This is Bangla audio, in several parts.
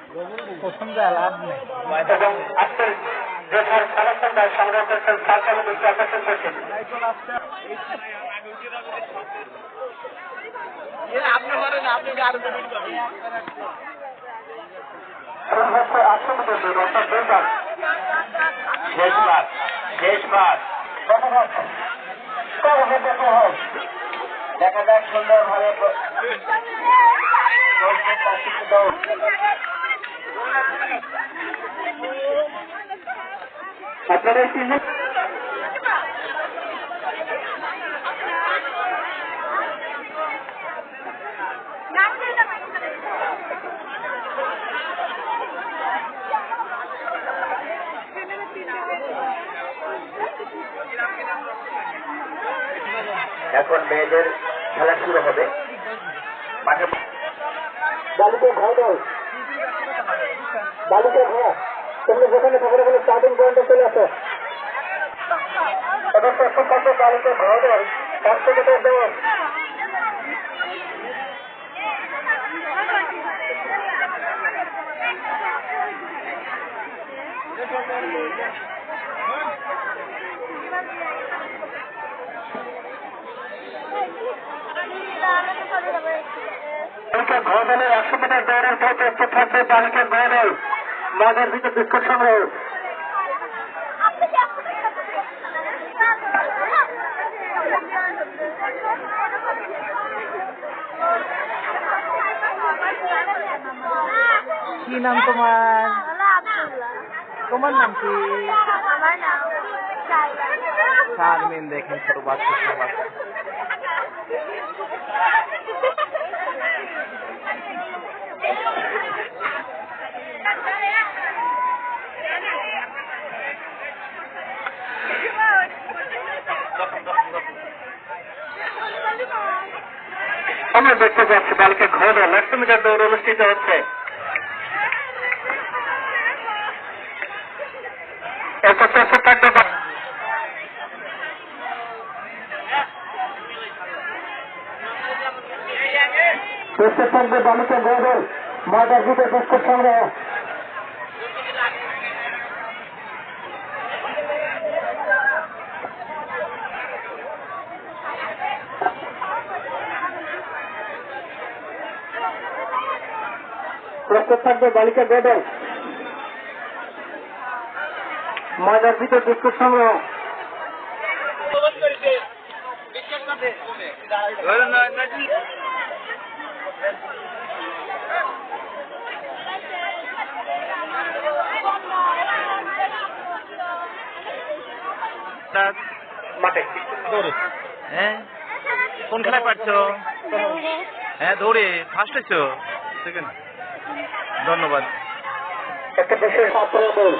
প্রথম যা লাভ নেই এবং আজকের দেশের খেলাধুলা সংগ্রহ করছেন সার্কেল আকর্ষণ করছেন আপনি পারেন আপনি আরো দেখা যাক সুন্দর ভাবে আপনারা এখন মেয়েদের খেলা শুরু হবে বালিকা ঘর দল বালিকা ঘর তোমরা যেখানে থাকলে বলে স্টার্টিং পয়েন্টে চলে আসো বালিকা ঘর দল 500 মিটার দৌড় ঘর দলের 100 মিটার দৌড়ের পর প্রস্তুত থাকবে বালিকা ঘর দল মজার ভিতরে বিস্কুট সংগ্রহ কি নাম তোমার তোমার নাম কি শারমিন দেখেন ছোট বাচ্চা সবার আমরা দেখতে পাচ্ছি বালিকা ঘর দল 100 মিটার দৌড় অনুষ্ঠিত হচ্ছে এরপর প্রস্তুত থাকবে বালিকা ঘর দল মজার ভিতরে বিস্কুট সংগ্রহ প্রস্তুত থাকবে বালিকা ঘর দল মজার ভিতরে বিস্কুট সংগ্রহ হ্যাঁ কোন খেলায় পারছো হ্যাঁ দৌড়ে ফার্স্ট হয়েছো সেকেন্ড ধন্যবাদ একটা বিশেষ ছাত্র দল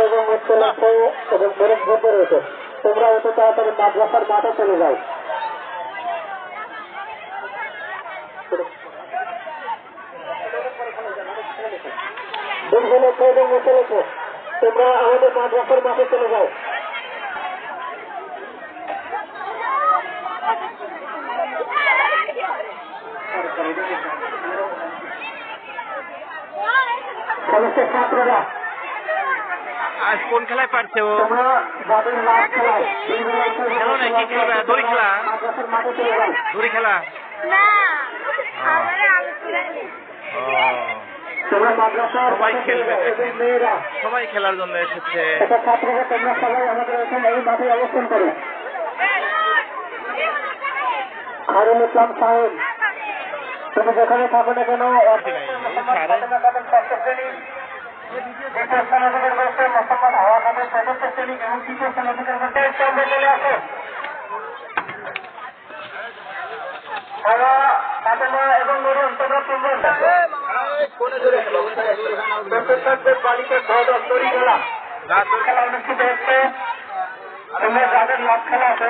এবং উচ্চ লক্ষ্য এবং বরফ ভোট রয়েছে তোমরা অত তাড়াতাড়ি মাদ্রাসার মাঠে চলে যাও দুর্গলক্ষ্য এবং উচ্চ লক্ষ্য তোমরা আমাদের মাদ্রাসার মাঠে চলে যাও সমস্ত ছাত্ররা আজ কোন খেলায় পারছে ও তোমরা যাদের লাভ খেলায় খেলো না কি খেলবে দড়ি খেলা মাদ্রাসার মাঠে চলে যাও দড়ি খেলা তোমরা মাদ্রাসার সবাই খেলবে মেয়েরা সবাই খেলার জন্য এসেছে এটা ছাত্ররা তোমরা সবাই আমাদের এখানে এই মাঠে অবস্থান করো খায়রুল ইসলাম সাহেব তুমি যেখানে থাকো না কেন দ্বিতীয় স্থান অধিকার করেছে মোহাম্মদ হাওয়া খানের চতুর্থ শ্রেণী এবং তৃতীয় স্থান অধিকার করতে সঙ্গে চলে আসো হাওয়া ফাতেমা এবং নুরুন তোমরা তিনজন থাকবে বালিকা ঘর দল দড়ি খেলা খেলা অনুষ্ঠিত হচ্ছে তোমরা যাদের লাভ খেলা আছে